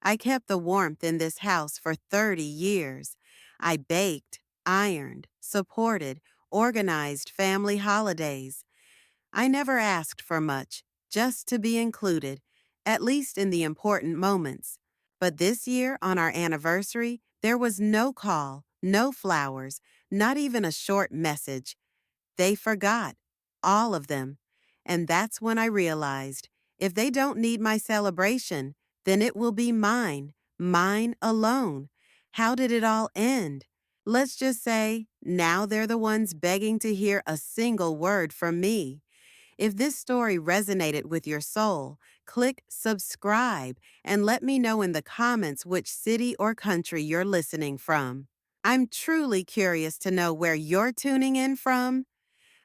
I kept the warmth in this house for 30 years. I baked, ironed, supported, organized family holidays. I never asked for much, just to be included, at least in the important moments. But this year, on our anniversary, there was no call, no flowers, not even a short message. They forgot, all of them. And that's when I realized if they don't need my celebration, then it will be mine, mine alone. How did it all end? Let's just say now they're the ones begging to hear a single word from me. If this story resonated with your soul, click subscribe and let me know in the comments which city or country you're listening from. I'm truly curious to know where you're tuning in from.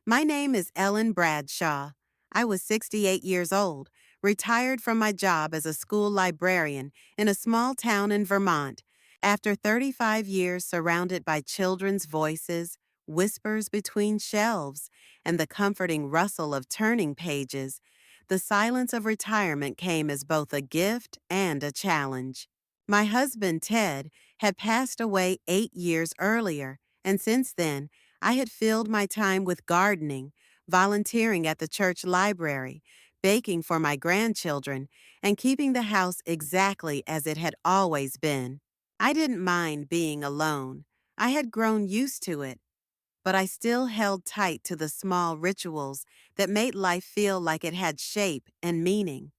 My name is Ellen Bradshaw. I was 68 years old, retired from my job as a school librarian in a small town in Vermont. After 35 years surrounded by children's voices, whispers between shelves, and the comforting rustle of turning pages, the silence of retirement came as both a gift and a challenge. My husband, Ted, had passed away 8 years earlier, and since then, I had filled my time with gardening, volunteering at the church library, baking for my grandchildren, and keeping the house exactly as it had always been. I didn't mind being alone. I had grown used to it, but I still held tight to the small rituals that made life feel like it had shape and meaning.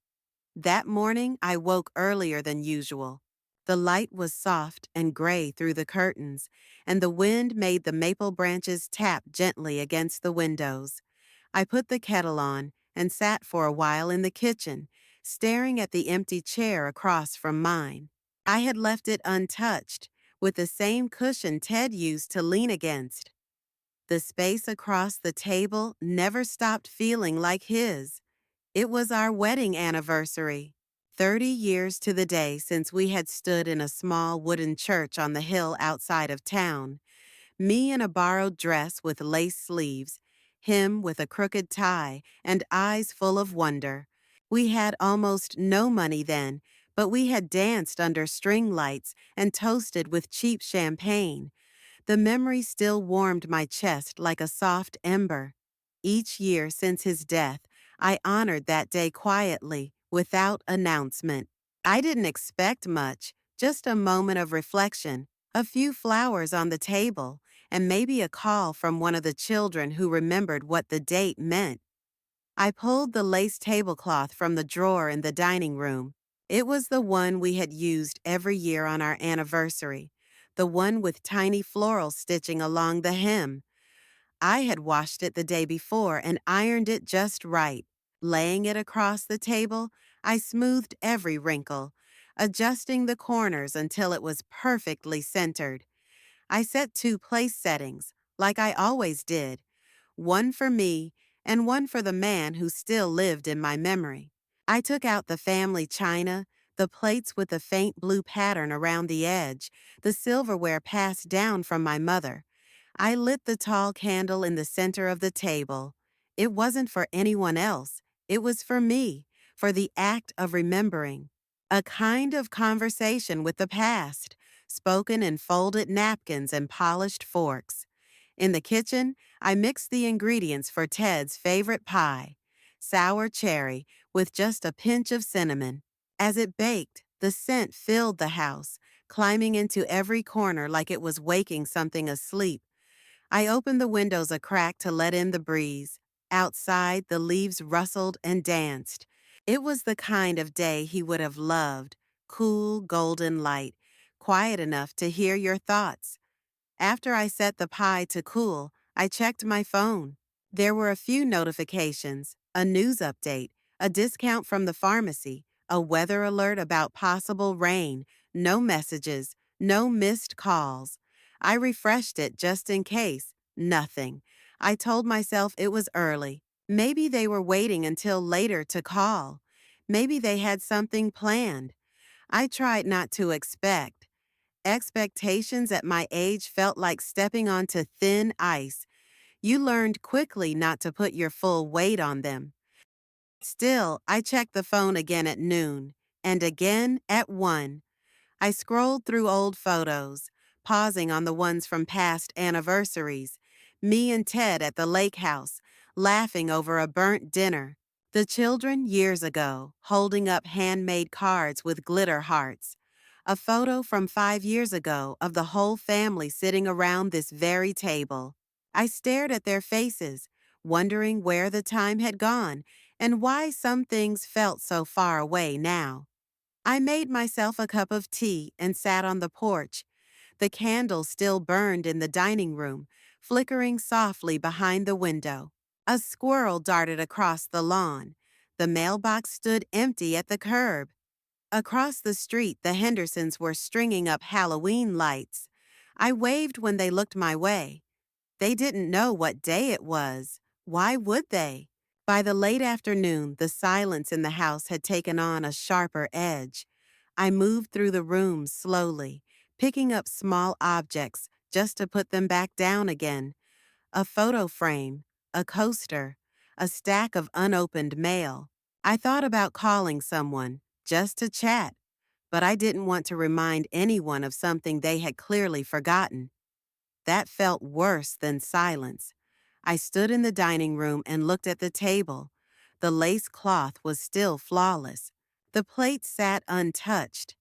That morning, I woke earlier than usual. The light was soft and gray through the curtains, and the wind made the maple branches tap gently against the windows. I put the kettle on and sat for a while in the kitchen, staring at the empty chair across from mine. I had left it untouched, with the same cushion Ted used to lean against. The space across the table never stopped feeling like his. It was our wedding anniversary. 30 years to the day since we had stood in a small wooden church on the hill outside of town. Me in a borrowed dress with lace sleeves, him with a crooked tie and eyes full of wonder. We had almost no money then, but we had danced under string lights and toasted with cheap champagne. The memory still warmed my chest like a soft ember. Each year since his death, I honored that day quietly, without announcement. I didn't expect much, just a moment of reflection, a few flowers on the table, and maybe a call from one of the children who remembered what the date meant. I pulled the lace tablecloth from the drawer in the dining room. It was the one we had used every year on our anniversary, the one with tiny floral stitching along the hem. I had washed it the day before and ironed it just right. Laying it across the table, I smoothed every wrinkle, adjusting the corners until it was perfectly centered. I set two place settings, like I always did, one for me and one for the man who still lived in my memory. I took out the family china, the plates with the faint blue pattern around the edge, the silverware passed down from my mother. I lit the tall candle in the center of the table. It wasn't for anyone else. It was for me, for the act of remembering. A kind of conversation with the past, spoken in folded napkins and polished forks. In the kitchen, I mixed the ingredients for Ted's favorite pie, sour cherry with just a pinch of cinnamon. As it baked, the scent filled the house, climbing into every corner like it was waking something asleep. I opened the windows a crack to let in the breeze. Outside, the leaves rustled and danced. It was the kind of day he would have loved, cool, golden light, quiet enough to hear your thoughts. After I set the pie to cool, I checked my phone. There were a few notifications, a news update, a discount from the pharmacy, a weather alert about possible rain, no messages, no missed calls. I refreshed it just in case. Nothing. I told myself it was early. Maybe they were waiting until later to call. Maybe they had something planned. I tried not to expect. Expectations at my age felt like stepping onto thin ice. You learned quickly not to put your full weight on them. Still, I checked the phone again at noon, and again at 1. I scrolled through old photos, pausing on the ones from past anniversaries. Me and Ted at the lake house, laughing over a burnt dinner. The children years ago, holding up handmade cards with glitter hearts. A photo from 5 years ago of the whole family sitting around this very table. I stared at their faces, wondering where the time had gone and why some things felt so far away now. I made myself a cup of tea and sat on the porch. The candle still burned in the dining room, flickering softly behind the window. A squirrel darted across the lawn. The mailbox stood empty at the curb. Across the street, the Hendersons were stringing up Halloween lights. I waved when they looked my way. They didn't know what day it was. Why would they? By the late afternoon, the silence in the house had taken on a sharper edge. I moved through the rooms slowly, picking up small objects just to put them back down again. A photo frame, a coaster, a stack of unopened mail. I thought about calling someone, just to chat, but I didn't want to remind anyone of something they had clearly forgotten. That felt worse than silence. I stood in the dining room and looked at the table. The lace cloth was still flawless. The plate sat untouched.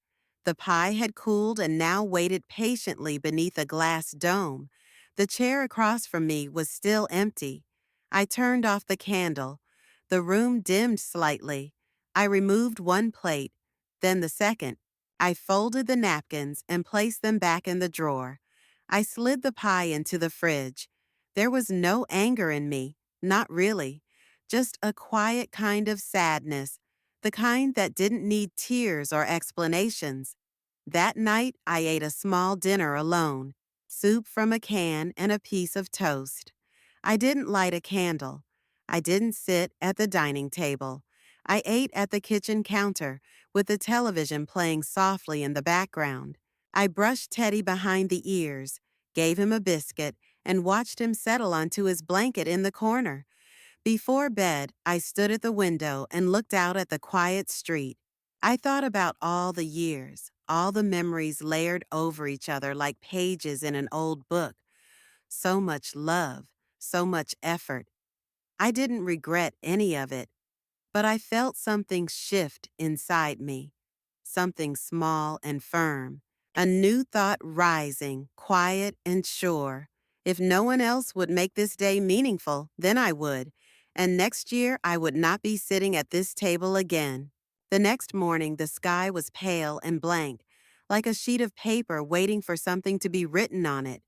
The pie had cooled and now waited patiently beneath a glass dome. The chair across from me was still empty. I turned off the candle. The room dimmed slightly. I removed one plate, then the second. I folded the napkins and placed them back in the drawer. I slid the pie into the fridge. There was no anger in me, not really, just a quiet kind of sadness, the kind that didn't need tears or explanations. That night, I ate a small dinner alone, soup from a can and a piece of toast. I didn't light a candle. I didn't sit at the dining table. I ate at the kitchen counter, with the television playing softly in the background. I brushed Teddy behind the ears, gave him a biscuit, and watched him settle onto his blanket in the corner. Before bed, I stood at the window and looked out at the quiet street. I thought about all the years, all the memories layered over each other like pages in an old book. So much love, so much effort. I didn't regret any of it. But I felt something shift inside me, something small and firm, a new thought rising, quiet and sure. If no one else would make this day meaningful, then I would, and next year I would not be sitting at this table again. The next morning, the sky was pale and blank, like a sheet of paper waiting for something to be written on it.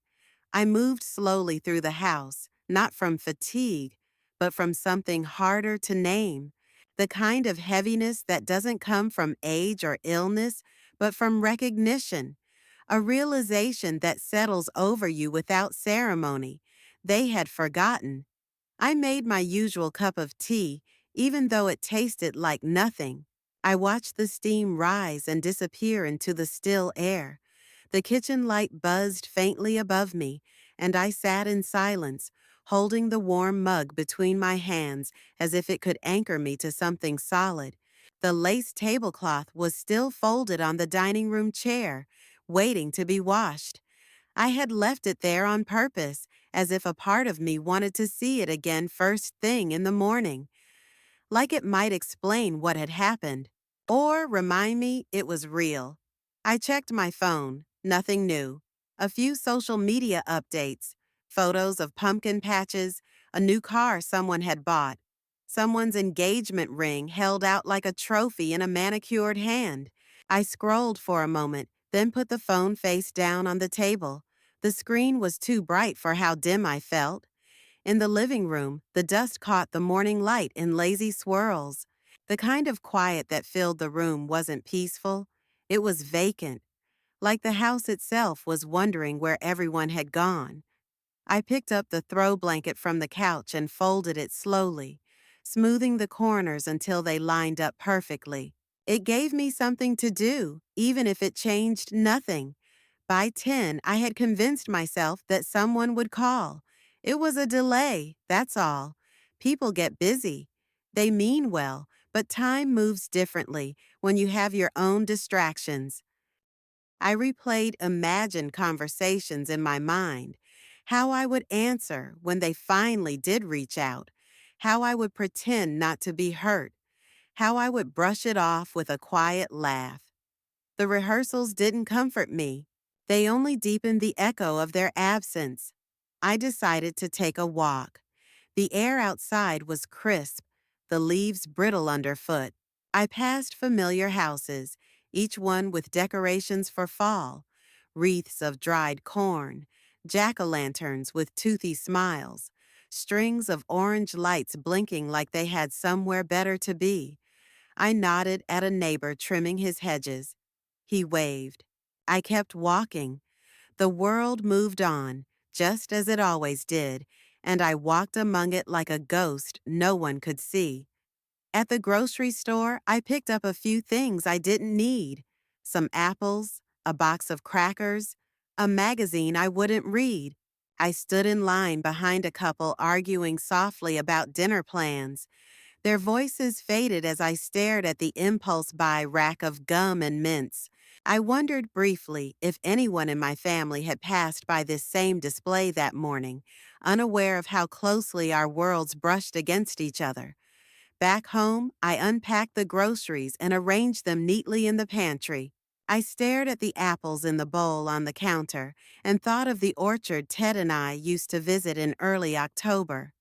I moved slowly through the house, not from fatigue, but from something harder to name, the kind of heaviness that doesn't come from age or illness, but from recognition, a realization that settles over you without ceremony. They had forgotten. I made my usual cup of tea, even though it tasted like nothing. I watched the steam rise and disappear into the still air. The kitchen light buzzed faintly above me, and I sat in silence, holding the warm mug between my hands as if it could anchor me to something solid. The lace tablecloth was still folded on the dining room chair, waiting to be washed. I had left it there on purpose, as if a part of me wanted to see it again first thing in the morning, like it might explain what had happened, or remind me it was real. I checked my phone, nothing new. A few social media updates, photos of pumpkin patches, a new car someone had bought, someone's engagement ring held out like a trophy in a manicured hand. I scrolled for a moment, then put the phone face down on the table. The screen was too bright for how dim I felt. In the living room, the dust caught the morning light in lazy swirls. The kind of quiet that filled the room wasn't peaceful. It was vacant, like the house itself was wondering where everyone had gone. I picked up the throw blanket from the couch and folded it slowly, smoothing the corners until they lined up perfectly. It gave me something to do, even if it changed nothing. By 10, I had convinced myself that someone would call. It was a delay, that's all. People get busy. They mean well, but time moves differently when you have your own distractions. I replayed imagined conversations in my mind, how I would answer when they finally did reach out, how I would pretend not to be hurt, how I would brush it off with a quiet laugh. The rehearsals didn't comfort me. They only deepened the echo of their absence. I decided to take a walk. The air outside was crisp, the leaves brittle underfoot. I passed familiar houses, each one with decorations for fall, wreaths of dried corn, jack-o'-lanterns with toothy smiles, strings of orange lights blinking like they had somewhere better to be. I nodded at a neighbor trimming his hedges. He waved. I kept walking. The world moved on, just as it always did, and I walked among it like a ghost no one could see. At the grocery store, I picked up a few things I didn't need. Some apples, a box of crackers, a magazine I wouldn't read. I stood in line behind a couple arguing softly about dinner plans. Their voices faded as I stared at the impulse buy rack of gum and mints. I wondered briefly if anyone in my family had passed by this same display that morning, unaware of how closely our worlds brushed against each other. Back home, I unpacked the groceries and arranged them neatly in the pantry. I stared at the apples in the bowl on the counter and thought of the orchard Ted and I used to visit in early October.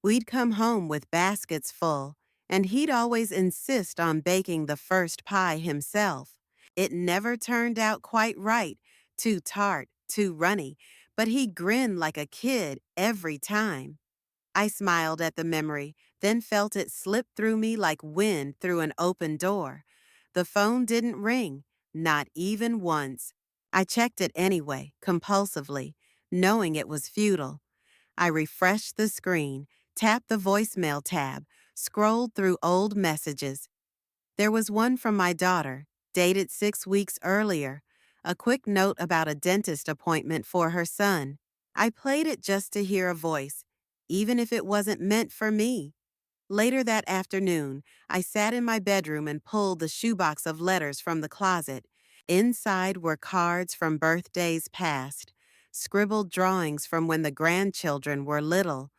We'd come home with baskets full, and he'd always insist on baking the first pie himself. It never turned out quite right, too tart, too runny, but he grinned like a kid every time. I smiled at the memory, then felt it slip through me like wind through an open door. The phone didn't ring, not even once. I checked it anyway, compulsively, knowing it was futile. I refreshed the screen, tapped the voicemail tab, scrolled through old messages. There was one from my daughter, dated 6 weeks earlier, a quick note about a dentist appointment for her son. I played it just to hear a voice, even if it wasn't meant for me. Later that afternoon, I sat in my bedroom and pulled the shoebox of letters from the closet. Inside were cards from birthdays past, scribbled drawings from when the grandchildren were little,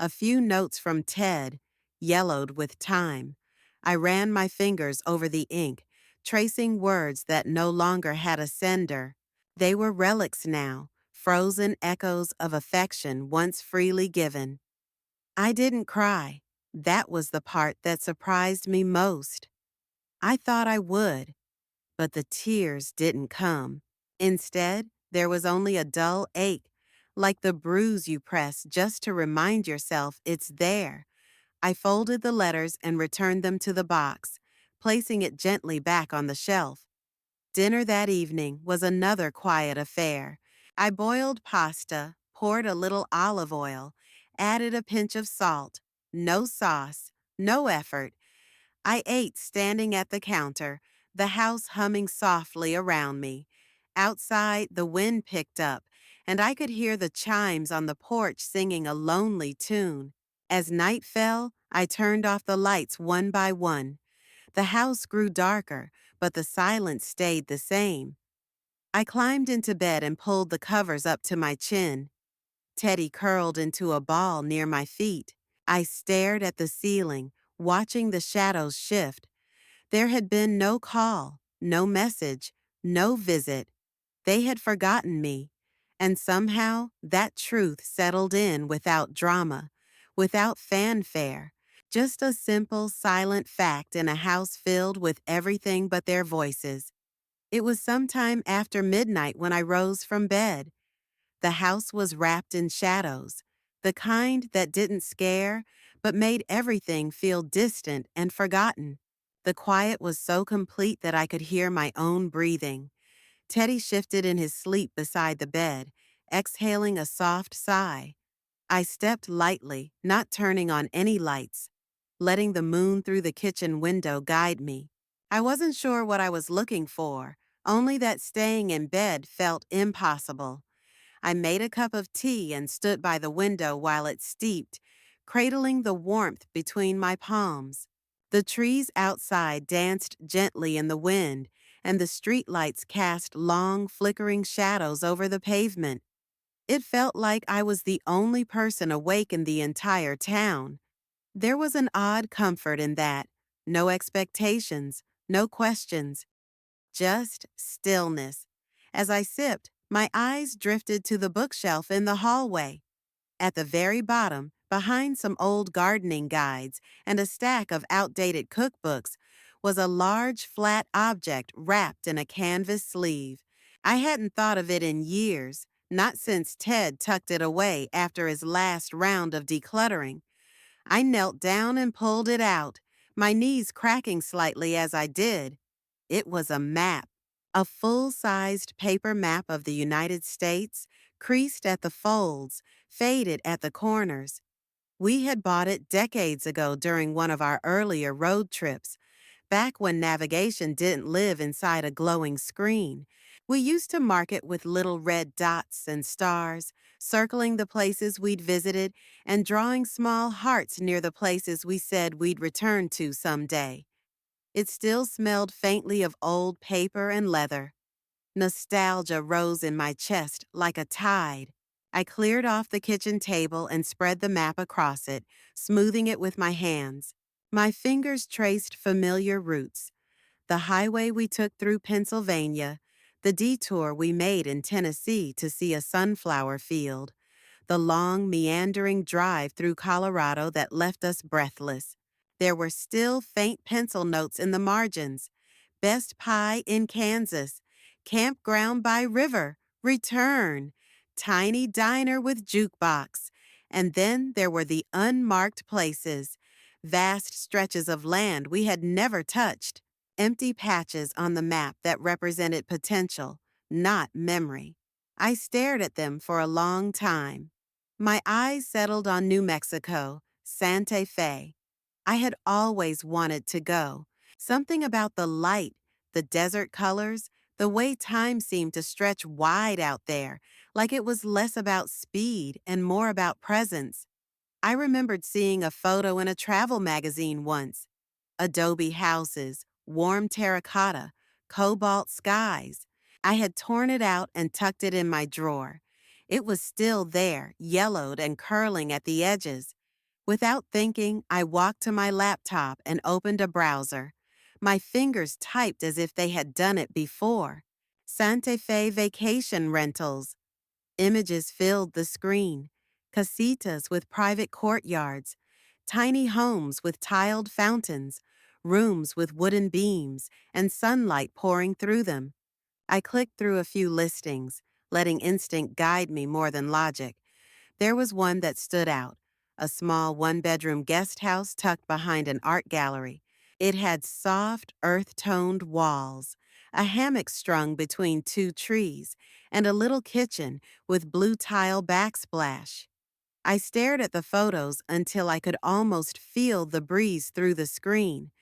a few notes from Ted, yellowed with time. I ran my fingers over the ink, tracing words that no longer had a sender. They were relics now, frozen echoes of affection once freely given. I didn't cry. That was the part that surprised me most. I thought I would, but the tears didn't come. Instead, there was only a dull ache, like the bruise you press just to remind yourself it's there. I folded the letters and returned them to the box, placing it gently back on the shelf. Dinner that evening was another quiet affair. I boiled pasta, poured a little olive oil, added a pinch of salt. No sauce, no effort. I ate standing at the counter, the house humming softly around me. Outside, the wind picked up, and I could hear the chimes on the porch singing a lonely tune. As night fell, I turned off the lights one by one. The house grew darker, but the silence stayed the same. I climbed into bed and pulled the covers up to my chin. Teddy curled into a ball near my feet. I stared at the ceiling, watching the shadows shift. There had been no call, no message, no visit. They had forgotten me. And somehow that truth settled in without drama, without fanfare, just a simple, silent fact in a house filled with everything but their voices. It was sometime after midnight when I rose from bed. The house was wrapped in shadows, the kind that didn't scare, but made everything feel distant and forgotten. The quiet was so complete that I could hear my own breathing. Teddy shifted in his sleep beside the bed, exhaling a soft sigh. I stepped lightly, not turning on any lights, letting the moon through the kitchen window guide me. I wasn't sure what I was looking for, only that staying in bed felt impossible. I made a cup of tea and stood by the window while it steeped, cradling the warmth between my palms. The trees outside danced gently in the wind, and the streetlights cast long, flickering shadows over the pavement. It felt like I was the only person awake in the entire town. There was an odd comfort in that. No expectations, no questions, just stillness. As I sipped, my eyes drifted to the bookshelf in the hallway. At the very bottom, behind some old gardening guides and a stack of outdated cookbooks, was a large flat object wrapped in a canvas sleeve. I hadn't thought of it in years, not since Ted tucked it away after his last round of decluttering. I knelt down and pulled it out, my knees cracking slightly as I did. It was a map, a full-sized paper map of the United States, creased at the folds, faded at the corners. We had bought it decades ago during one of our earlier road trips, back when navigation didn't live inside a glowing screen. We used to mark it with little red dots and stars, circling the places we'd visited and drawing small hearts near the places we said we'd return to someday. It still smelled faintly of old paper and leather. Nostalgia rose in my chest like a tide. I cleared off the kitchen table and spread the map across it, smoothing it with my hands. My fingers traced familiar routes: the highway we took through Pennsylvania, the detour we made in Tennessee to see a sunflower field, the long, meandering drive through Colorado that left us breathless. There were still faint pencil notes in the margins: Best Pie in Kansas, Campground by River, Return, Tiny Diner with Jukebox. And then there were the unmarked places, vast stretches of land we had never touched, empty patches on the map that represented potential, not memory. I stared at them for a long time. My eyes settled on New Mexico, Santa Fe. I had always wanted to go. Something about the light, the desert colors, the way time seemed to stretch wide out there, like it was less about speed and more about presence. I remembered seeing a photo in a travel magazine once: adobe houses, warm terracotta, cobalt skies. I had torn it out and tucked it in my drawer. It was still there, yellowed and curling at the edges. Without thinking, I walked to my laptop and opened a browser. My fingers typed as if they had done it before. Santa Fe vacation rentals. Images filled the screen: casitas with private courtyards, tiny homes with tiled fountains, rooms with wooden beams and sunlight pouring through them. I clicked through a few listings, letting instinct guide me more than logic. There was one that stood out: a small one-bedroom guest house tucked behind an art gallery. It had soft, earth-toned walls, a hammock strung between two trees, and a little kitchen with blue tile backsplash. I stared at the photos until I could almost feel the breeze through the screen.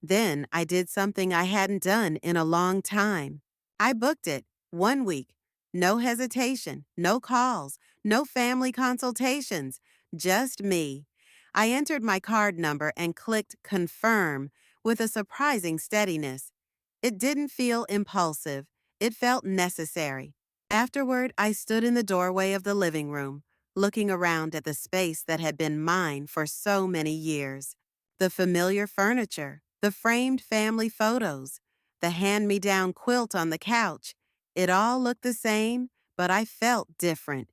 Then I did something I hadn't done in a long time. I booked it, 1 week. No hesitation, no calls, no family consultations, just me. I entered my card number and clicked confirm with a surprising steadiness. It didn't feel impulsive. It felt necessary. Afterward, I stood in the doorway of the living room, looking around at the space that had been mine for so many years. The familiar furniture, the framed family photos, the hand-me-down quilt on the couch. It all looked the same, but I felt different,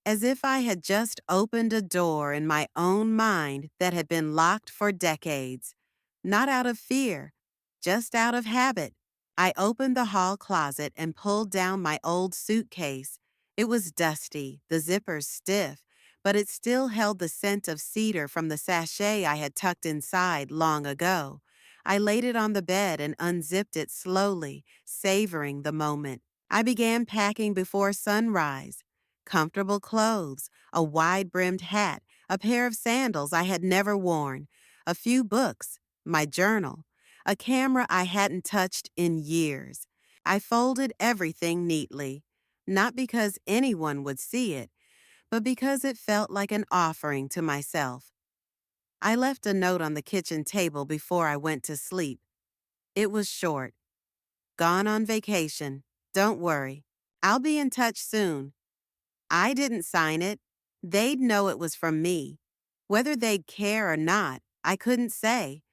as if I had just opened a door in my own mind that had been locked for decades. Not out of fear, just out of habit. I opened the hall closet and pulled down my old suitcase. It was dusty, the zippers stiff, but it still held the scent of cedar from the sachet I had tucked inside long ago. I laid it on the bed and unzipped it slowly, savoring the moment. I began packing before sunrise. Comfortable clothes, a wide-brimmed hat, a pair of sandals I had never worn, a few books, my journal, a camera I hadn't touched in years. I folded everything neatly, not because anyone would see it, but because it felt like an offering to myself. I left a note on the kitchen table before I went to sleep. It was short: Gone on vacation. Don't worry. I'll be in touch soon. I didn't sign it. They'd know it was from me. Whether they'd care or not, I couldn't say.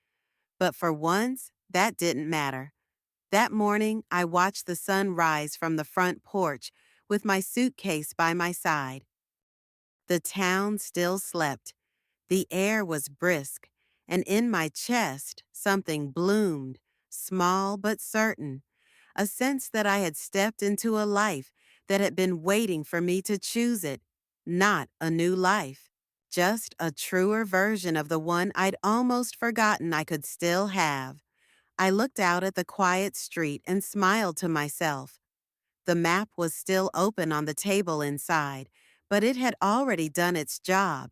But for once, that didn't matter. That morning, I watched the sun rise from the front porch with my suitcase by my side. The town still slept. The air was brisk, and in my chest, something bloomed, small but certain, a sense that I had stepped into a life that had been waiting for me to choose it. Not a new life, just a truer version of the one I'd almost forgotten I could still have. I looked out at the quiet street and smiled to myself. The map was still open on the table inside, but it had already done its job.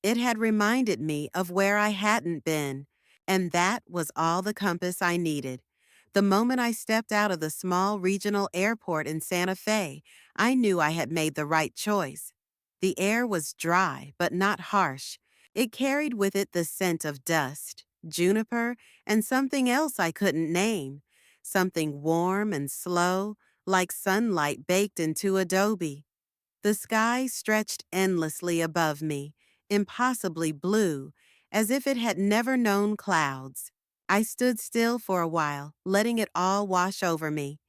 It had reminded me of where I hadn't been, and that was all the compass I needed. The moment I stepped out of the small regional airport in Santa Fe, I knew I had made the right choice. The air was dry, but not harsh. It carried with it the scent of dust, juniper, and something else I couldn't name. Something warm and slow, like sunlight baked into adobe. The sky stretched endlessly above me, impossibly blue, as if it had never known clouds. I stood still for a while, letting it all wash over me.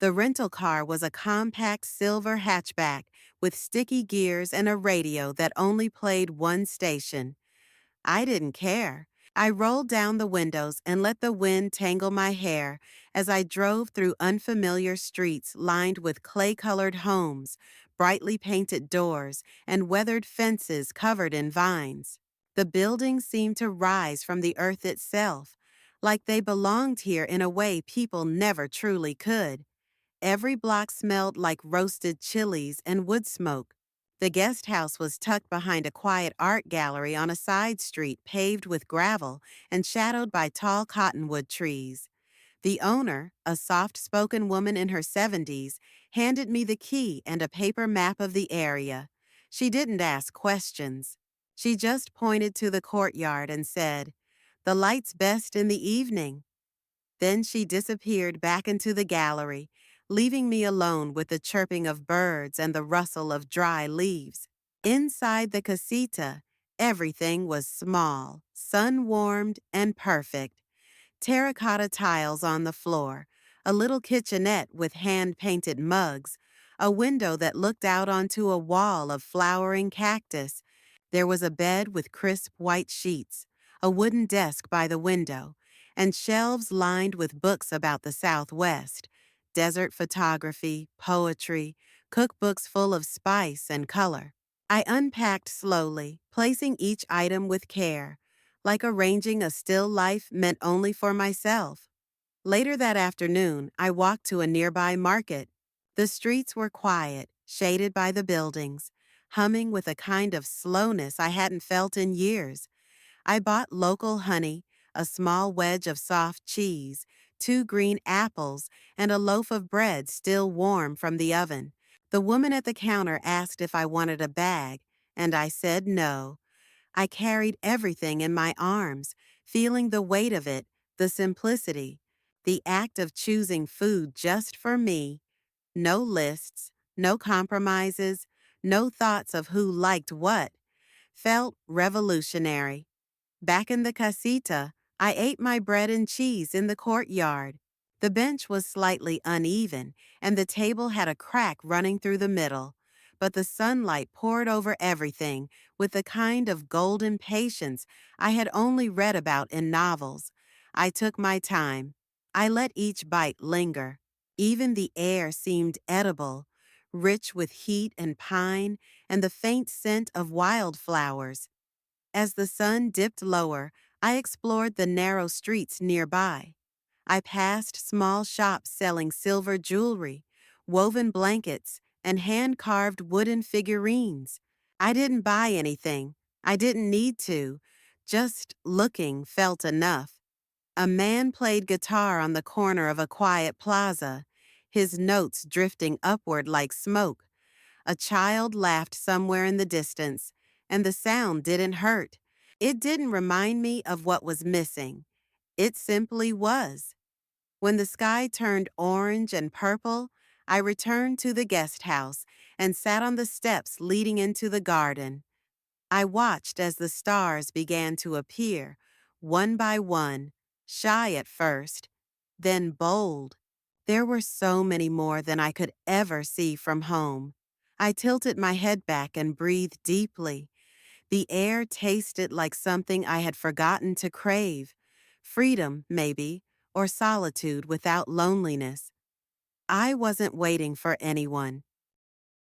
The rental car was a compact silver hatchback with sticky gears and a radio that only played one station. I didn't care. I rolled down the windows and let the wind tangle my hair as I drove through unfamiliar streets lined with clay-colored homes, brightly painted doors, and weathered fences covered in vines. The buildings seemed to rise from the earth itself, like they belonged here in a way people never truly could. Every block smelled like roasted chilies and wood smoke. The guest house was tucked behind a quiet art gallery on a side street paved with gravel and shadowed by tall cottonwood trees. The owner, a soft-spoken woman in her 70s, handed me the key and a paper map of the area. She didn't ask questions. She just pointed to the courtyard and said, "The light's best in the evening." Then she disappeared back into the gallery, leaving me alone with the chirping of birds and the rustle of dry leaves. Inside the casita, everything was small, sun-warmed, and perfect. Terracotta tiles on the floor, a little kitchenette with hand-painted mugs, a window that looked out onto a wall of flowering cactus. There was a bed with crisp white sheets, a wooden desk by the window, and shelves lined with books about the Southwest, desert photography, poetry, cookbooks full of spice and color. I unpacked slowly, placing each item with care, like arranging a still life meant only for myself. Later that afternoon, I walked to a nearby market. The streets were quiet, shaded by the buildings, humming with a kind of slowness I hadn't felt in years. I bought local honey, a small wedge of soft cheese, 2 green apples, and a loaf of bread still warm from the oven. The woman at the counter asked if I wanted a bag, and I said no. I carried everything in my arms, feeling the weight of it, the simplicity, the act of choosing food just for me. No lists, no compromises, no thoughts of who liked what. Felt revolutionary. Back in the casita, I ate my bread and cheese in the courtyard. The bench was slightly uneven, and the table had a crack running through the middle, but the sunlight poured over everything with the kind of golden patience I had only read about in novels. I took my time. I let each bite linger. Even the air seemed edible, rich with heat and pine and the faint scent of wildflowers. As the sun dipped lower, I explored the narrow streets nearby. I passed small shops selling silver jewelry, woven blankets, and hand-carved wooden figurines. I didn't buy anything. I didn't need to. Just looking felt enough. A man played guitar on the corner of a quiet plaza, his notes drifting upward like smoke. A child laughed somewhere in the distance, and the sound didn't hurt. It didn't remind me of what was missing. It simply was. When the sky turned orange and purple, I returned to the guest house and sat on the steps leading into the garden. I watched as the stars began to appear, one by one, shy at first, then bold. There were so many more than I could ever see from home. I tilted my head back and breathed deeply. The air tasted like something I had forgotten to crave. Freedom, maybe, or solitude without loneliness. I wasn't waiting for anyone.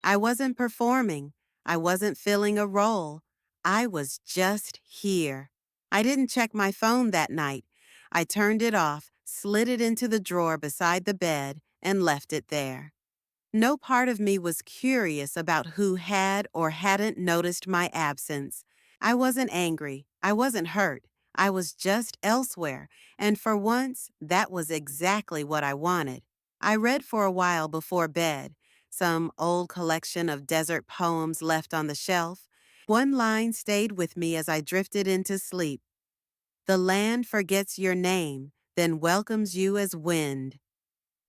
I wasn't performing. I wasn't filling a role. I was just here. I didn't check my phone that night. I turned it off, slid it into the drawer beside the bed, and left it there. No part of me was curious about who had or hadn't noticed my absence. I wasn't angry. I wasn't hurt. I was just elsewhere, and for once, that was exactly what I wanted. I read for a while before bed, some old collection of desert poems left on the shelf. One line stayed with me as I drifted into sleep. The land forgets your name, then welcomes you as wind.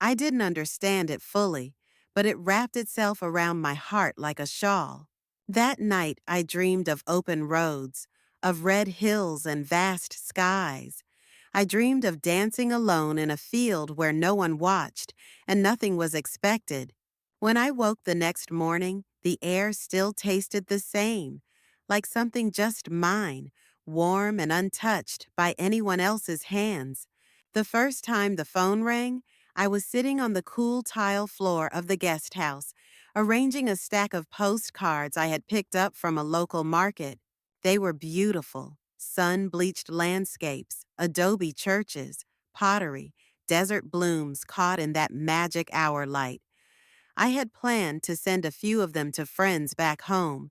I didn't understand it fully, but it wrapped itself around my heart like a shawl. That night, I dreamed of open roads, of red hills and vast skies. I dreamed of dancing alone in a field where no one watched and nothing was expected. When I woke the next morning, the air still tasted the same, like something just mine, warm and untouched by anyone else's hands. The first time the phone rang, I was sitting on the cool tile floor of the guest house, arranging a stack of postcards I had picked up from a local market. They were beautiful, sun-bleached landscapes, adobe churches, pottery, desert blooms caught in that magic hour light. I had planned to send a few of them to friends back home,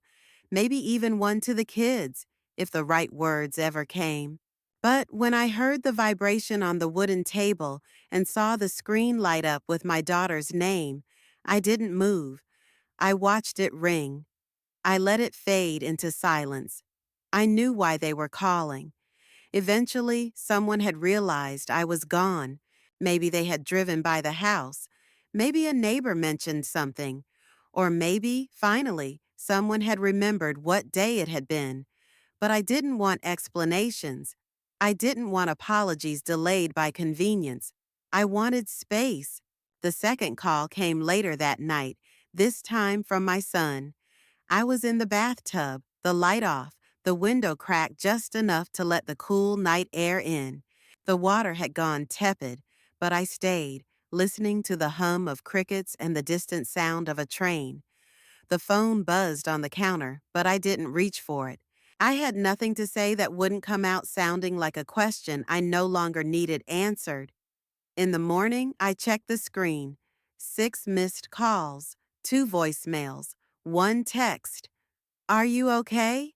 maybe even one to the kids, if the right words ever came. But when I heard the vibration on the wooden table and saw the screen light up with my daughter's name, I didn't move. I watched it ring. I let it fade into silence. I knew why they were calling. Eventually, someone had realized I was gone. Maybe they had driven by the house. Maybe a neighbor mentioned something. Or maybe, finally, someone had remembered what day it had been. But I didn't want explanations. I didn't want apologies delayed by convenience. I wanted space. The second call came later that night, this time from my son. I was in the bathtub, the light off, the window cracked just enough to let the cool night air in. The water had gone tepid, but I stayed, listening to the hum of crickets and the distant sound of a train. The phone buzzed on the counter, but I didn't reach for it. I had nothing to say that wouldn't come out sounding like a question I no longer needed answered. In the morning, I checked the screen. 6 missed calls, 2 voicemails, 1 text. Are you okay?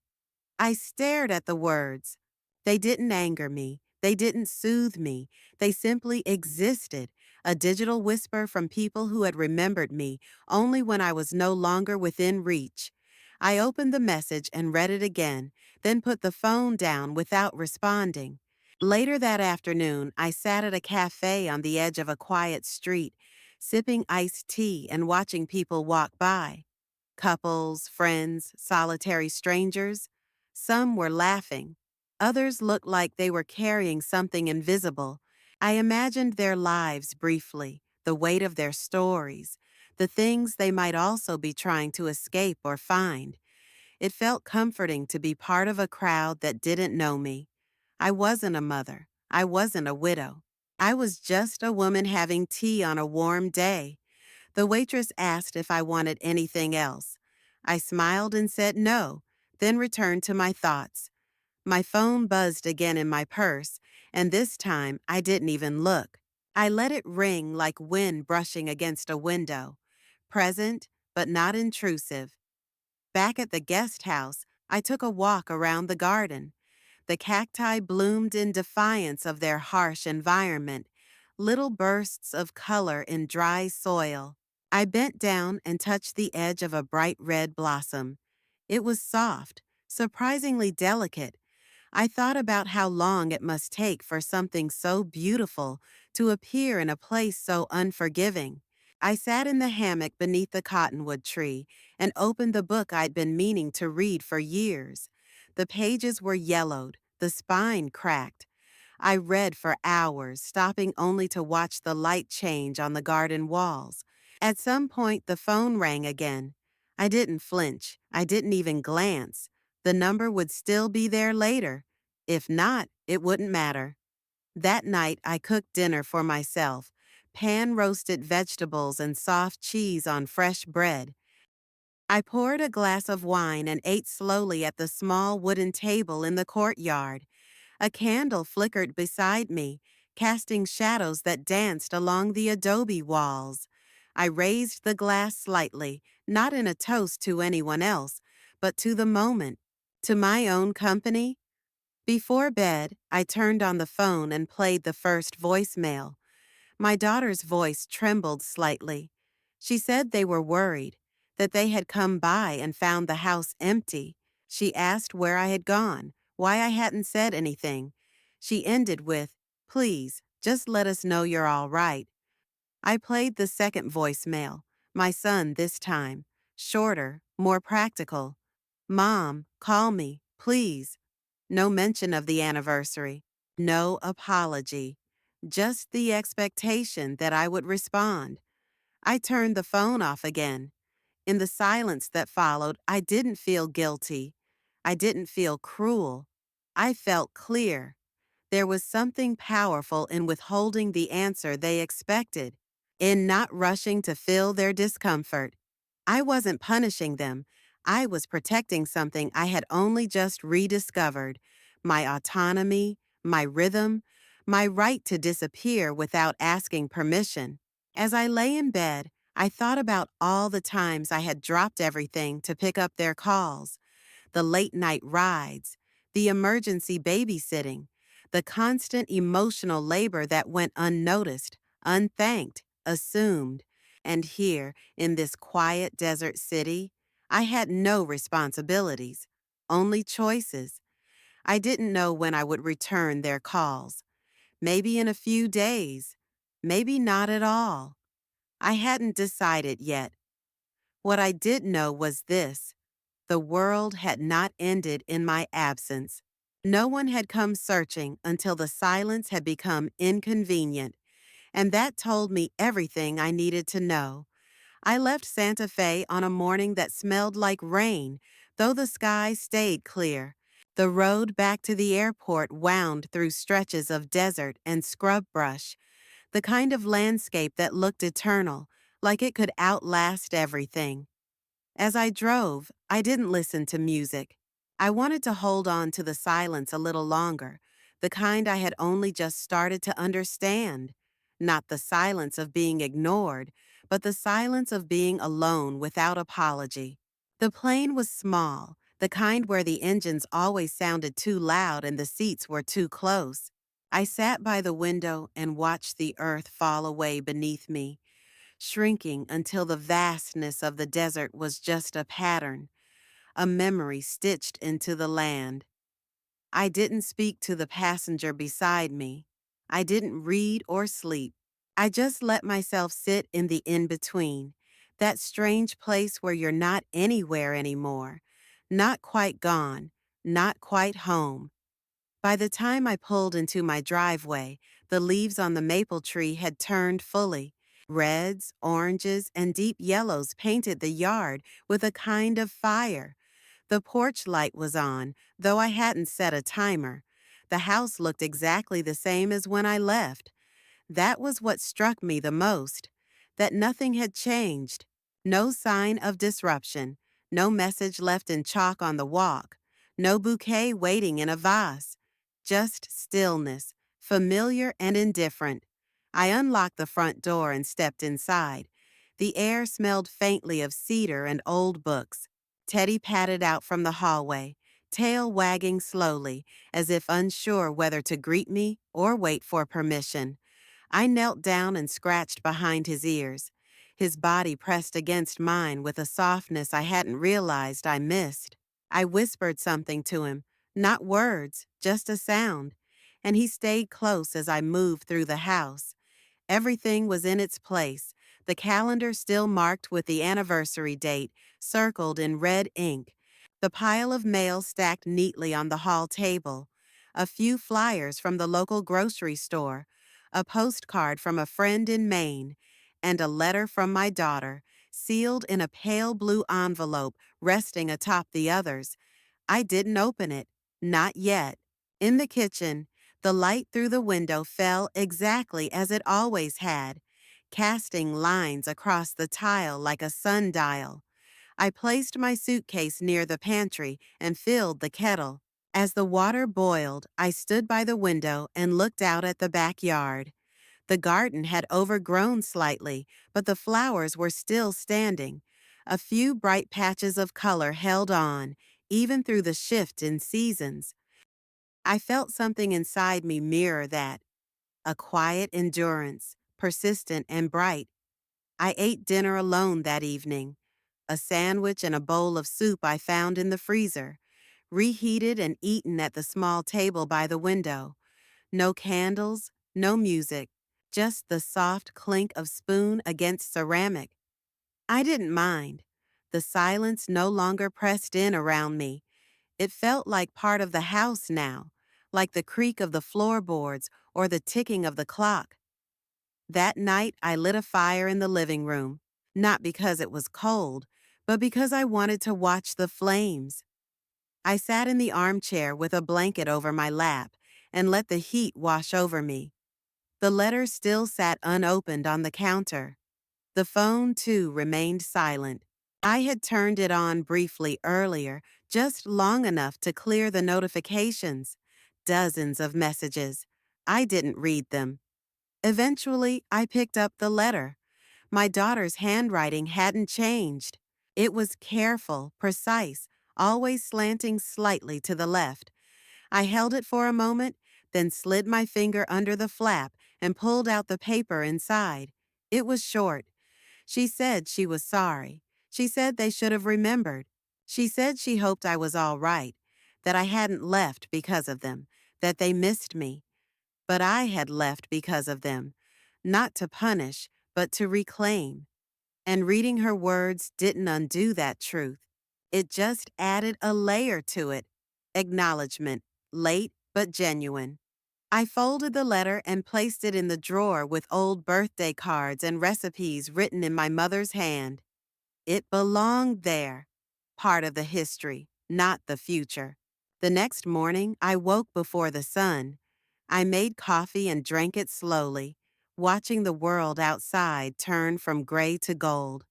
I stared at the words. They didn't anger me. They didn't soothe me. They simply existed, a digital whisper from people who had remembered me only when I was no longer within reach. I opened the message and read it again, then put the phone down without responding. Later that afternoon, I sat at a cafe on the edge of a quiet street, sipping iced tea and watching people walk by. Couples, friends, solitary strangers. Some were laughing. Others looked like they were carrying something invisible. I imagined their lives briefly, the weight of their stories, the things they might also be trying to escape or find. It felt comforting to be part of a crowd that didn't know me. I wasn't a mother. I wasn't a widow. I was just a woman having tea on a warm day. The waitress asked if I wanted anything else. I smiled and said no, then returned to my thoughts. My phone buzzed again in my purse, and this time I didn't even look. I let it ring like wind brushing against a window, present but not intrusive. Back at the guest house, I took a walk around the garden. The cacti bloomed in defiance of their harsh environment, little bursts of color in dry soil. I bent down and touched the edge of a bright red blossom. It was soft, surprisingly delicate. I thought about how long it must take for something so beautiful to appear in a place so unforgiving. I sat in the hammock beneath the cottonwood tree and opened the book I'd been meaning to read for years. The pages were yellowed, the spine cracked. I read for hours, stopping only to watch the light change on the garden walls. At some point, the phone rang again. I didn't flinch. I didn't even glance. The number would still be there later. If not, it wouldn't matter. That night, I cooked dinner for myself, pan-roasted vegetables and soft cheese on fresh bread. I poured a glass of wine and ate slowly at the small wooden table in the courtyard. A candle flickered beside me, casting shadows that danced along the adobe walls. I raised the glass slightly, not in a toast to anyone else, but to the moment, to my own company. Before bed, I turned on the phone and played the first voicemail. My daughter's voice trembled slightly. She said they were worried, that they had come by and found the house empty. She asked where I had gone, why I hadn't said anything. She ended with, "Please, just let us know you're all right." I played the second voicemail, my son this time, shorter, more practical. "Mom, call me, please." No mention of the anniversary. No apology. Just the expectation that I would respond. I turned the phone off again. In the silence that followed, I didn't feel guilty. I didn't feel cruel. I felt clear. There was something powerful in withholding the answer they expected, in not rushing to fill their discomfort. I wasn't punishing them. I was protecting something I had only just rediscovered: my autonomy, my rhythm, my right to disappear without asking permission. As I lay in bed, I thought about all the times I had dropped everything to pick up their calls: the late-night rides, the emergency babysitting, the constant emotional labor that went unnoticed, unthanked, assumed. And here, in this quiet desert city, I had no responsibilities, only choices. I didn't know when I would return their calls. Maybe in a few days, maybe not at all. I hadn't decided yet. What I did know was this: the world had not ended in my absence. No one had come searching until the silence had become inconvenient, and that told me everything I needed to know. I left Santa Fe on a morning that smelled like rain, though the sky stayed clear. The road back to the airport wound through stretches of desert and scrub brush, the kind of landscape that looked eternal, like it could outlast everything. As I drove, I didn't listen to music. I wanted to hold on to the silence a little longer, the kind I had only just started to understand. Not the silence of being ignored, but the silence of being alone without apology. The plane was small, the kind where the engines always sounded too loud and the seats were too close. I sat by the window and watched the earth fall away beneath me, shrinking until the vastness of the desert was just a pattern, a memory stitched into the land. I didn't speak to the passenger beside me. I didn't read or sleep. I just let myself sit in the in-between, that strange place where you're not anywhere anymore, not quite gone, not quite home. By the time I pulled into my driveway, the leaves on the maple tree had turned fully. Reds, oranges, and deep yellows painted the yard with a kind of fire. The porch light was on, though I hadn't set a timer. The house looked exactly the same as when I left. That was what struck me the most, that nothing had changed. No sign of disruption, no message left in chalk on the walk, no bouquet waiting in a vase. Just stillness, familiar and indifferent. I unlocked the front door and stepped inside. The air smelled faintly of cedar and old books. Teddy padded out from the hallway, tail wagging slowly, as if unsure whether to greet me or wait for permission. I knelt down and scratched behind his ears. His body pressed against mine with a softness I hadn't realized I missed. I whispered something to him, not words, just a sound, and he stayed close as I moved through the house. Everything was in its place, the calendar still marked with the anniversary date, circled in red ink, the pile of mail stacked neatly on the hall table, a few flyers from the local grocery store, a postcard from a friend in Maine, and a letter from my daughter, sealed in a pale blue envelope resting atop the others. I didn't open it. Not yet. In the kitchen, the light through the window fell exactly as it always had, casting lines across the tile like a sundial. I placed my suitcase near the pantry and filled the kettle. As the water boiled, I stood by the window and looked out at the backyard. The garden had overgrown slightly, but the flowers were still standing. A few bright patches of color held on, even through the shift in seasons. I felt something inside me mirror that, a quiet endurance, persistent and bright. I ate dinner alone that evening, a sandwich and a bowl of soup I found in the freezer, reheated and eaten at the small table by the window. No candles, no music, just the soft clink of spoon against ceramic. I didn't mind. The silence no longer pressed in around me. It felt like part of the house now, like the creak of the floorboards or the ticking of the clock. That night, I lit a fire in the living room, not because it was cold, but because I wanted to watch the flames. I sat in the armchair with a blanket over my lap and let the heat wash over me. The letter still sat unopened on the counter. The phone, too, remained silent. I had turned it on briefly earlier, just long enough to clear the notifications. Dozens of messages. I didn't read them. Eventually, I picked up the letter. My daughter's handwriting hadn't changed. It was careful, precise, always slanting slightly to the left. I held it for a moment, then slid my finger under the flap and pulled out the paper inside. It was short. She said she was sorry. She said they should have remembered. She said she hoped I was all right, that I hadn't left because of them, that they missed me. But I had left because of them, not to punish, but to reclaim. And reading her words didn't undo that truth. It just added a layer to it. Acknowledgement, late but genuine. I folded the letter and placed it in the drawer with old birthday cards and recipes written in my mother's hand. It belonged there, part of the history, not the future. The next morning, I woke before the sun. I made coffee and drank it slowly, watching the world outside turn from gray to gold.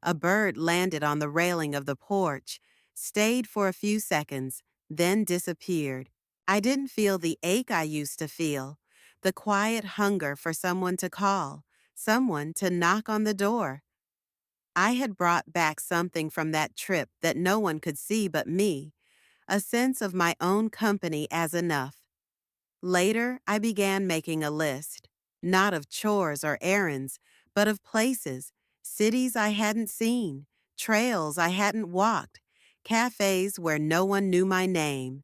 A bird landed on the railing of the porch, stayed for a few seconds, then disappeared. I didn't feel the ache I used to feel, the quiet hunger for someone to call, someone to knock on the door. I had brought back something from that trip that no one could see but me, a sense of my own company as enough. Later, I began making a list, not of chores or errands, but of places, cities I hadn't seen, trails I hadn't walked, cafes where no one knew my name.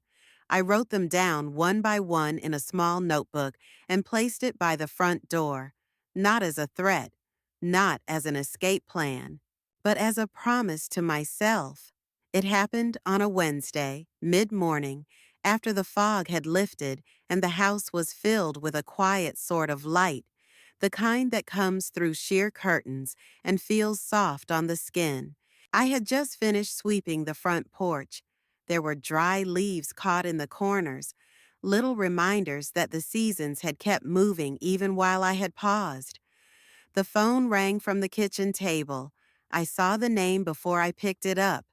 I wrote them down one by one in a small notebook and placed it by the front door, not as a threat, not as an escape plan, but as a promise to myself. It happened on a Wednesday, mid-morning, after the fog had lifted and the house was filled with a quiet sort of light, the kind that comes through sheer curtains and feels soft on the skin. I had just finished sweeping the front porch. There were dry leaves caught in the corners, little reminders that the seasons had kept moving even while I had paused. The phone rang from the kitchen table. I saw the name before I picked it up.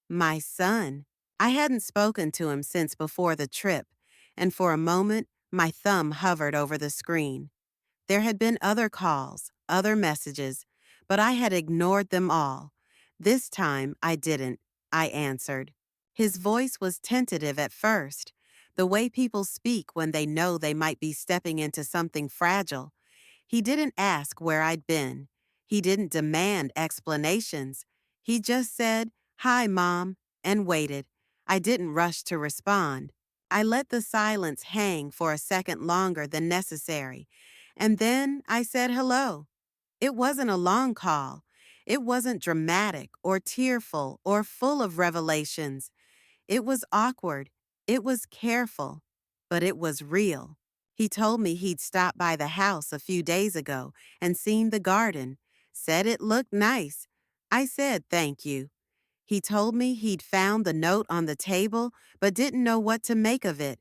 My son. I hadn't spoken to him since before the trip, and for a moment, my thumb hovered over the screen. There had been other calls, other messages, but I had ignored them all. This time, I didn't. I answered. His voice was tentative at first, the way people speak when they know they might be stepping into something fragile. He didn't ask where I'd been. He didn't demand explanations. He just said, "Hi, Mom," and waited. I didn't rush to respond. I let the silence hang for a second longer than necessary, And then I said hello. It wasn't a long call. It wasn't dramatic or tearful or full of revelations. It was awkward. It was careful. But it was real. He told me he'd stopped by the house a few days ago and seen the garden, said it looked nice. I said thank you. He told me he'd found the note on the table but didn't know what to make of it.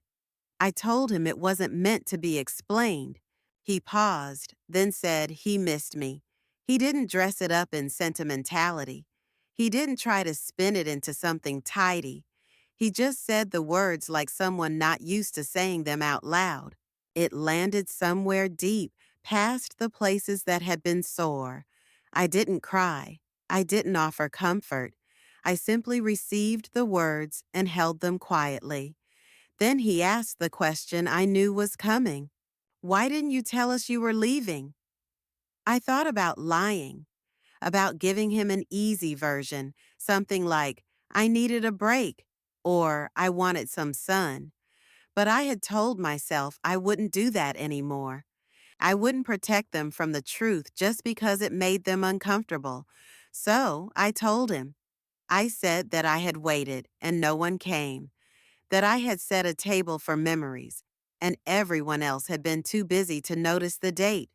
I told him it wasn't meant to be explained. He paused, then said he missed me. He didn't dress it up in sentimentality. He didn't try to spin it into something tidy. He just said the words like someone not used to saying them out loud. It landed somewhere deep, past the places that had been sore. I didn't cry. I didn't offer comfort. I simply received the words and held them quietly. Then he asked the question I knew was coming. Why didn't you tell us you were leaving? I thought about lying, about giving him an easy version, something like, I needed a break, or I wanted some sun. But I had told myself I wouldn't do that anymore. I wouldn't protect them from the truth just because it made them uncomfortable. So I told him. I said that I had waited and no one came, that I had set a table for memories, and everyone else had been too busy to notice the date,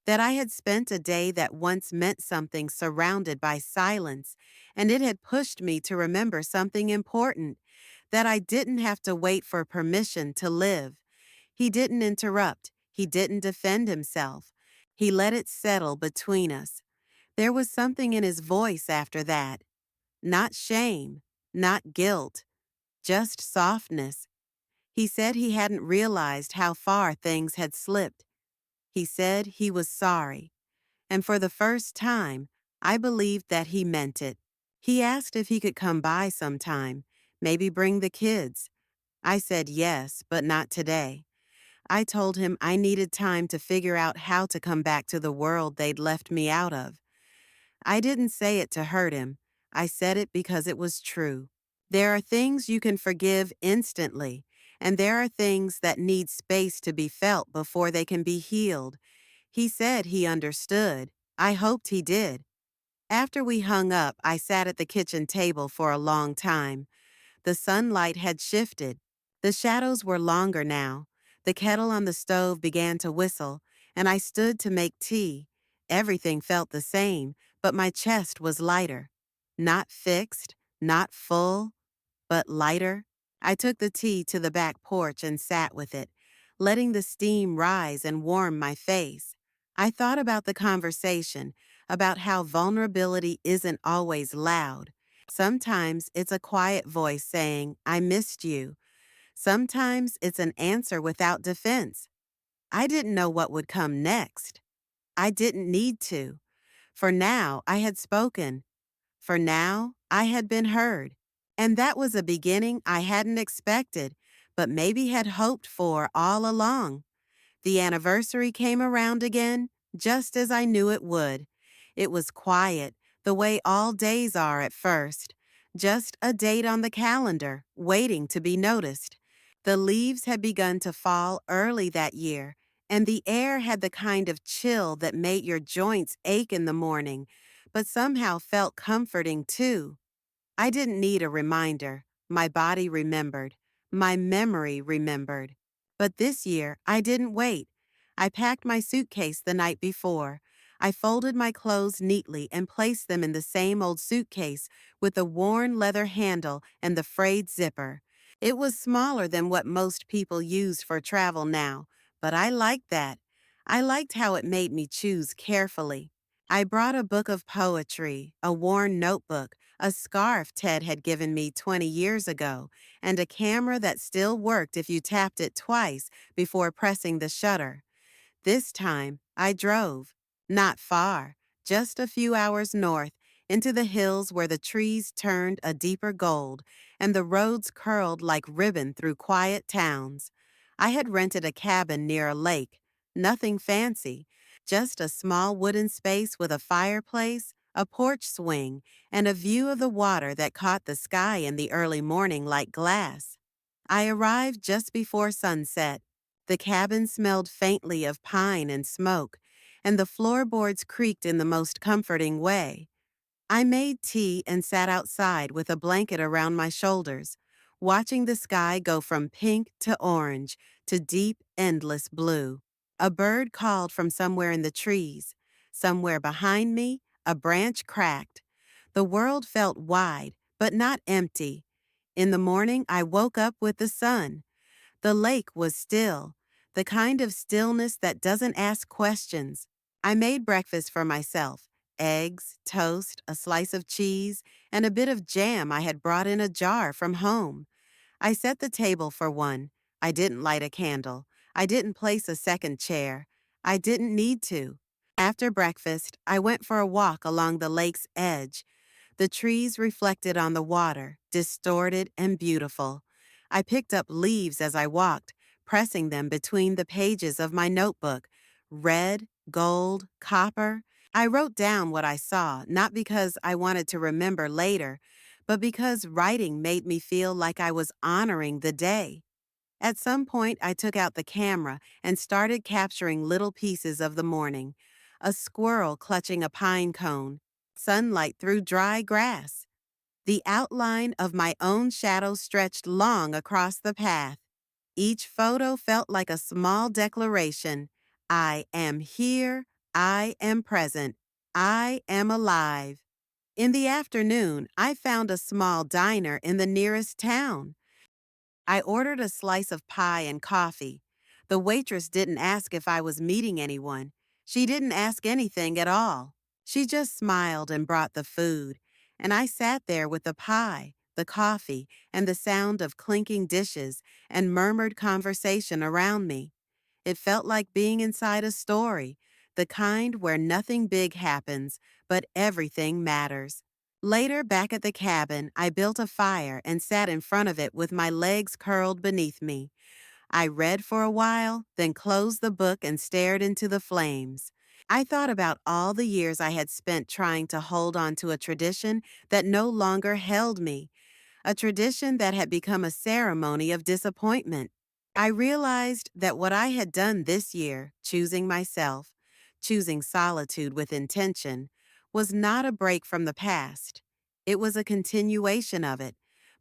that I had spent a day that once meant something surrounded by silence, and it had pushed me to remember something important, that I didn't have to wait for permission to live. He didn't interrupt. He didn't defend himself. He let it settle between us. There was something in his voice after that. Not shame, not guilt, just softness. He said he hadn't realized how far things had slipped. He said he was sorry. And for the first time, I believed that he meant it. He asked if he could come by sometime, maybe bring the kids. I said yes, but not today. I told him I needed time to figure out how to come back to the world they'd left me out of. I didn't say it to hurt him. I said it because it was true. There are things you can forgive instantly, and there are things that need space to be felt before they can be healed. He said he understood. I hoped he did. After we hung up, I sat at the kitchen table for a long time. The sunlight had shifted. The shadows were longer now. The kettle on the stove began to whistle, and I stood to make tea. Everything felt the same, but my chest was lighter. Not fixed, not full, but lighter. I took the tea to the back porch and sat with it, letting the steam rise and warm my face. I thought about the conversation, about how vulnerability isn't always loud. Sometimes it's a quiet voice saying, I missed you. Sometimes it's an answer without defense. I didn't know what would come next. I didn't need to. For now, I had spoken. For now, I had been heard. And that was a beginning I hadn't expected, but maybe had hoped for all along. The anniversary came around again, just as I knew it would. It was quiet, the way all days are at first. Just a date on the calendar, waiting to be noticed. The leaves had begun to fall early that year, and the air had the kind of chill that made your joints ache in the morning, but somehow felt comforting too. I didn't need a reminder. My body remembered. My memory remembered. But this year, I didn't wait. I packed my suitcase the night before. I folded my clothes neatly and placed them in the same old suitcase with the worn leather handle and the frayed zipper. It was smaller than what most people use for travel now, but I liked that. I liked how it made me choose carefully. I brought a book of poetry, a worn notebook, a scarf Ted had given me 20 years ago, and a camera that still worked if you tapped it twice before pressing the shutter. This time, I drove. Not far, just a few hours north, into the hills where the trees turned a deeper gold and the roads curled like ribbon through quiet towns. I had rented a cabin near a lake. Nothing fancy, just a small wooden space with a fireplace, a porch swing, and a view of the water that caught the sky in the early morning like glass. I arrived just before sunset. The cabin smelled faintly of pine and smoke, and the floorboards creaked in the most comforting way. I made tea and sat outside with a blanket around my shoulders, watching the sky go from pink to orange to deep, endless blue. A bird called from somewhere in the trees. Somewhere behind me, a branch cracked. The world felt wide, but not empty. In the morning, I woke up with the sun. The lake was still, the kind of stillness that doesn't ask questions. I made breakfast for myself: eggs, toast, a slice of cheese, and a bit of jam I had brought in a jar from home. I set the table for one. I didn't light a candle. I didn't place a second chair. I didn't need to. After breakfast, I went for a walk along the lake's edge. The trees reflected on the water, distorted and beautiful. I picked up leaves as I walked, pressing them between the pages of my notebook. Red, gold, copper. I wrote down what I saw, not because I wanted to remember later, but because writing made me feel like I was honoring the day. At some point, I took out the camera and started capturing little pieces of the morning. A squirrel clutching a pine cone, sunlight through dry grass. The outline of my own shadow stretched long across the path. Each photo felt like a small declaration. I am here. I am present. I am alive. In the afternoon, I found a small diner in the nearest town. I ordered a slice of pie and coffee. The waitress didn't ask if I was meeting anyone. She didn't ask anything at all. She just smiled and brought the food, and I sat there with the pie, the coffee, and the sound of clinking dishes and murmured conversation around me. It felt like being inside a story, the kind where nothing big happens, but everything matters. Later, back at the cabin, I built a fire and sat in front of it with my legs curled beneath me. I read for a while, then closed the book and stared into the flames. I thought about all the years I had spent trying to hold on to a tradition that no longer held me, a tradition that had become a ceremony of disappointment. I realized that what I had done this year, choosing myself, choosing solitude with intention, was not a break from the past. It was a continuation of it,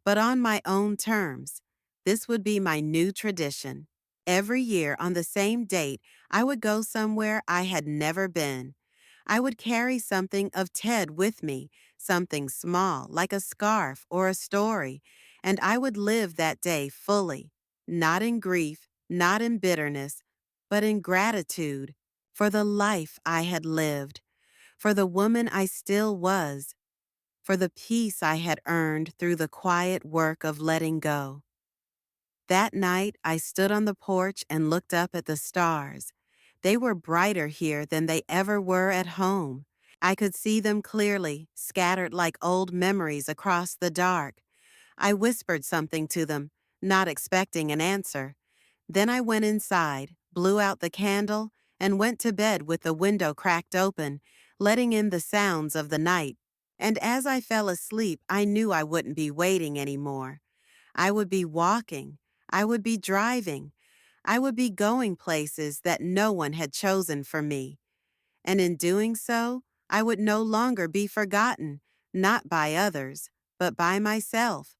but on my own terms. This would be my new tradition. Every year on the same date, I would go somewhere I had never been. I would carry something of Ted with me, something small like a scarf or a story, and I would live that day fully, not in grief, not in bitterness, but in gratitude for the life I had lived, for the woman I still was, for the peace I had earned through the quiet work of letting go. That night, I stood on the porch and looked up at the stars. They were brighter here than they ever were at home. I could see them clearly, scattered like old memories across the dark. I whispered something to them, not expecting an answer. Then I went inside, blew out the candle, and went to bed with the window cracked open, letting in the sounds of the night. And as I fell asleep, I knew I wouldn't be waiting anymore. I would be walking. I would be driving. I would be going places that no one had chosen for me. And in doing so, I would no longer be forgotten, not by others, but by myself.